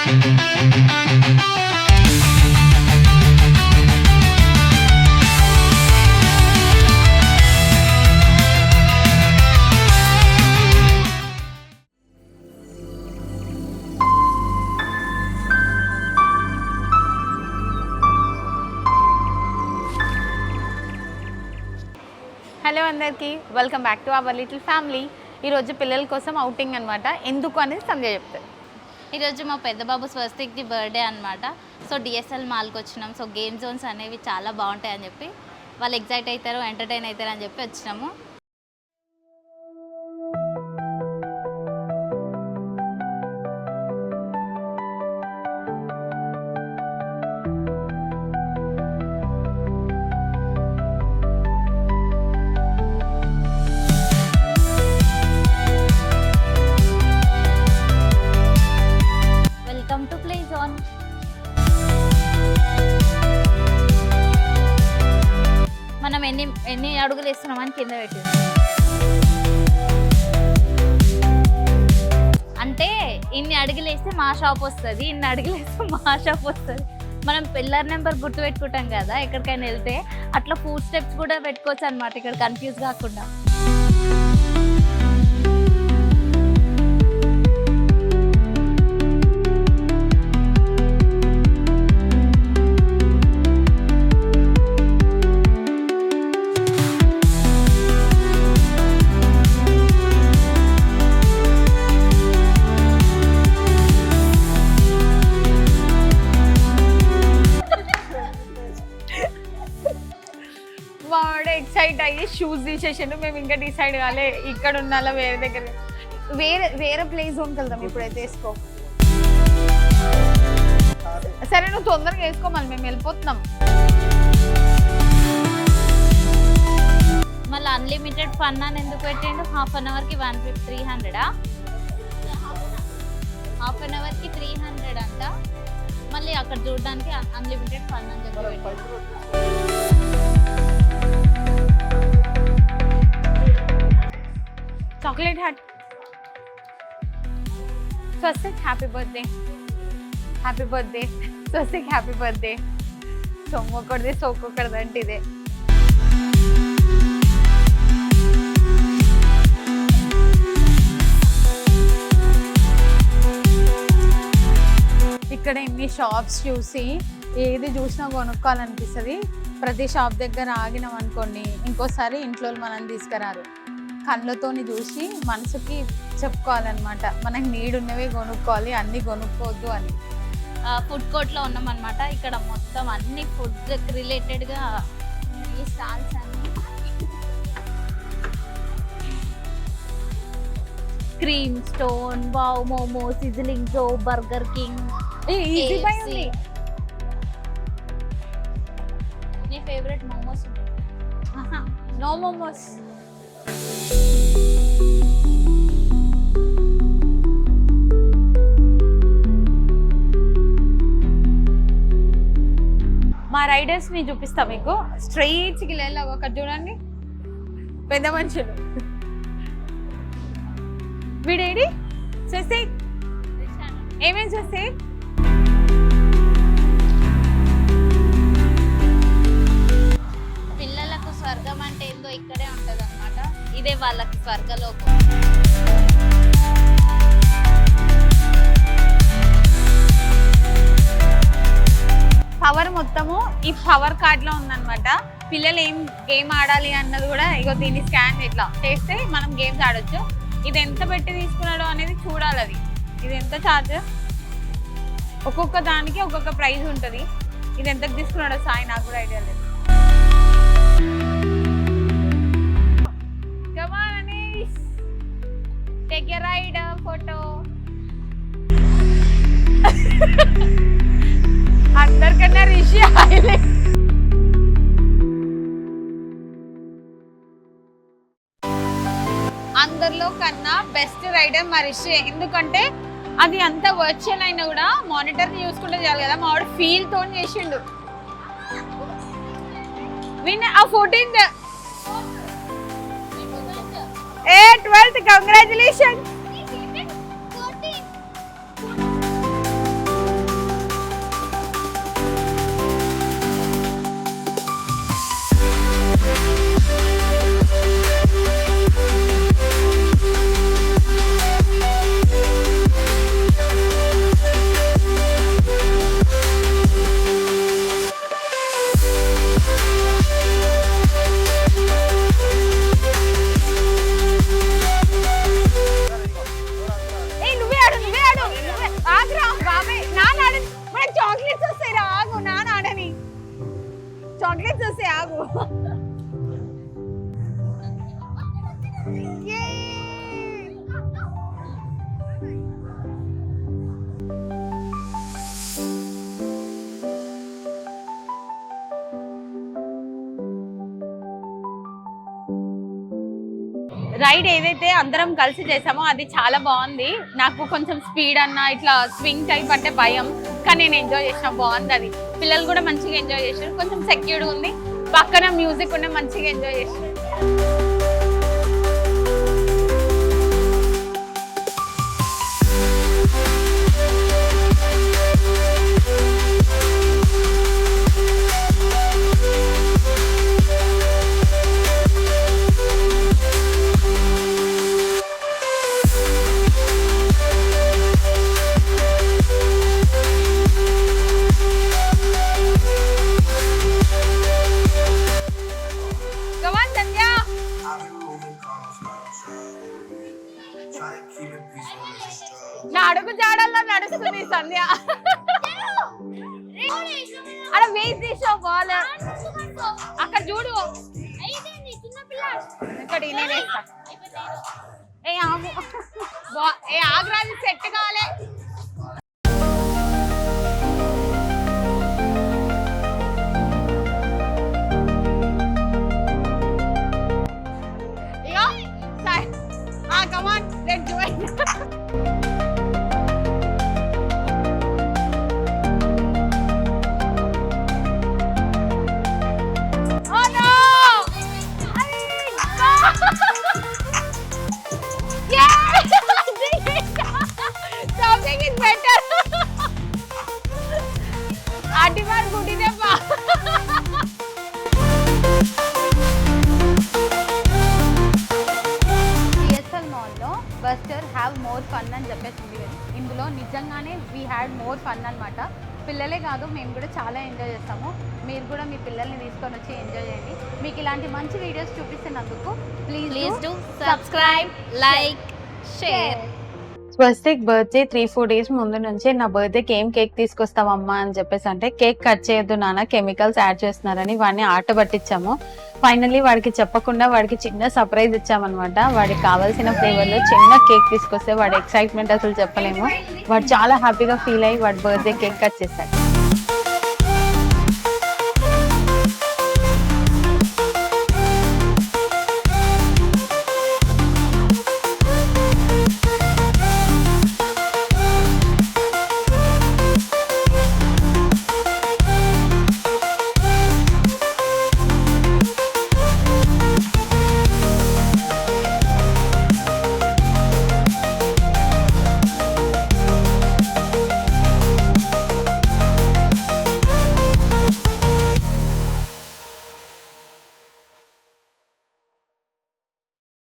Hello అందరికీ, welcome back to our little family. ఈరోజు పిల్లల కోసం అవుటింగ్ అనమాట. ఎందుకు అనేది సంధ్య చెప్తారు. ఈరోజు మా పెద్ద బాబు స్వస్తిక్ది బర్త్డే అనమాట. సో డిఎస్ఎల్ మాల్కి వచ్చినాం. సో గేమ్ జోన్స్ అనేవి చాలా బాగుంటాయి అని చెప్పి వాళ్ళు ఎగ్జైట్ అవుతారు, ఎంటర్టైన్ అవుతారు అని చెప్పి వచ్చినాము. మనం ఎన్ని అడుగులు వేస్తున్నామని కింద పెట్టింది. అంటే ఇన్ని అడుగులు వేస్తే మా షాప్ వస్తుంది, ఇన్ని అడుగులు వేస్తే మా షాప్ వస్తుంది. మనం పిల్లర్ నెంబర్ గుర్తు పెట్టుకుంటాం కదా ఎక్కడికైనా వెళ్తే, అట్లా ఫుడ్ స్టెప్స్ కూడా పెట్టుకోవచ్చు అనమాట, ఇక్కడ కన్ఫ్యూజ్ కాకుండా. వాడు ఎక్సైట్ అయ్యి షూస్ తీసేసిండు. మేము ఇంకా డిసైడ్ కాలే ఇక్కడ ఉండాలా వేరే దగ్గర, వేరే ప్లేస్ జోన్కి వెళ్దాం. ఇప్పుడైతే వేసుకో, సరే నువ్వు తొందరగా వేసుకో, మళ్ళీ మేము వెళ్ళిపోతున్నాం. మళ్ళీ అన్లిమిటెడ్ ఫన్ అని ఎందుకు పెట్టిండు? హాఫ్ అన్ అవర్కి 300, హాఫ్ అన్ అవర్కి 300 అంట. మళ్ళీ అక్కడ చూడడానికి అన్లిమిటెడ్ ఫన్ అని చెప్పి పెట్టాడు. Chocolate hat. Swastik happy birthday, happy birthday Swastik, happy birthday. సొమ్మొక్కడిది సోకొక్కడిది అంటే ఇదే. ఇక్కడ ఎన్ని షాప్స్ చూసి ఏది చూసినా కొనుక్కోవాలనిపిస్తుంది. ప్రతి షాప్ దగ్గర ఆగినాం అనుకోండి, ఇంకోసారి ఇంట్లో మనం తీసుకురారు. కళ్ళతోని చూసి మనసుకి చెప్పుకోవాలన్నమాట, మనకు నీడ్ ఉన్నవి కొనుక్కోవాలి, అన్నీ కొనుక్కోవద్దు అని. ఫుడ్ కోర్ట్లో ఉన్నాం అనమాట. ఇక్కడ మొత్తం అన్ని ఫుడ్ రిలేటెడ్గా ఈ స్టాల్స్ అన్ని. Cream stone, wow momo, sizzling జో, బర్గర్ కింగ్. నీ ఫేవరెట్ మోమోస్? నో మోమోస్. మా రైడర్స్ ని చూపిస్తా మీకు. స్ట్రైట్కి వెళ్ళి ఒక చూడండి, పెద్ద మనుషులు. వీడేడి చూస్తే ఏమేం చూస్తే పిల్లలకు స్వర్గం అంటే ఏందో ఇక్కడే ఉంటది అనమాట. ఇదే వాళ్ళకి స్వర్గలోకం. పవర్ మొత్తము ఈ పవర్ కార్డ్ లో ఉందన్నమాట. పిల్లలు ఏం గేమ్ ఆడాలి అన్నది కూడా ఇగో దీన్ని స్కాన్ ఇట్లా చేస్తే మనం గేమ్స్ ఆడొచ్చు. ఇది ఎంత పెట్టి తీసుకున్నాడో అనేది చూడాలి. అది ఇది ఎంత ఛార్జ్, ఒక్కొక్క దానికి ఒక్కొక్క ప్రైజ్ ఉంటుంది. ఇది ఎంతకు తీసుకున్నాడో సాయి నాకు కూడా ఐడియా లేదు. Come on, Anish. Take a ride, photo. అందరికన్నా రిషి హైలైట్. అందరిలో కన్నా బెస్ట్ రైడర్ మా రిషి. ఎందుకంటే అది అంత వర్చువల్ అయినా కూడా మానిటర్ని చూసుకుంటే చాలు కదా, మావాడు ఫీల్ తో చేసిండు. విన్ ఆ 14th 12th కంగ్రాచులేషన్. రైడ్ ఏదైతే అందరం కలిసి చేసామో అది చాలా బాగుంది. నాకు కొంచెం స్పీడ్ అన్న ఇట్లా స్వింగ్ టైప్ అంటే భయం, కానీ నేను ఎంజాయ్ చేసిన, బాగుంది అది. పిల్లలు కూడా మంచిగా ఎంజాయ్ చేశారు. కొంచెం సెక్యూర్డ్ ఉంది, పక్కన మ్యూజిక్ ఉండే మంచిగా ఎంజాయ్ చేశారు. నా అడుగు జాడల్లో నడుస్తుంది సంధ్య. అక్కడ వెయిట్ తీసావు బాల్, అక్కడ చూడు ఇక్కడ నేనేస్తా. ఏ ఆగ్రాది సెట్ కావాలి. Come on, let's do it. Oh no! Yeah! Something is better. Adivar goody deba. Buster have more fun అని చెప్పేసింది. ఇందులో నిజంగానే వీ హ్యాడ్ మోర్ ఫన్ అనమాట. పిల్లలే కాదు, మేము కూడా చాలా ఎంజాయ్ చేస్తాము. మీరు కూడా మీ పిల్లల్ని తీసుకొని వచ్చి ఎంజాయ్ చేయండి. మీకు ఇలాంటి మంచి వీడియోస్ చూపిస్తున్నందుకు please do subscribe, like, share. Swastik birthday 3-4 days ముందు నుంచి నా బర్త్డేకి ఏం కేక్ తీసుకొస్తావమ్మా అని చెప్పేసి అంటే, కేక్ కట్ చేయొద్దు నాన్న, కెమికల్స్ యాడ్ చేస్తున్నారని వాడిని ఆట పట్టించాము. ఫైనల్లీ వాడికి చెప్పకుండా వాడికి చిన్న సర్ప్రైజ్ ఇచ్చామన్నమాట. వాడికి కావాల్సిన ఫ్లేవర్లో చిన్న కేక్ తీసుకొస్తే వాడి ఎక్సైట్మెంట్ అసలు చెప్పలేము. వాడు చాలా హ్యాపీగా ఫీల్ అయ్యి వాడి బర్త్డే కేక్ కట్ చేశాడు.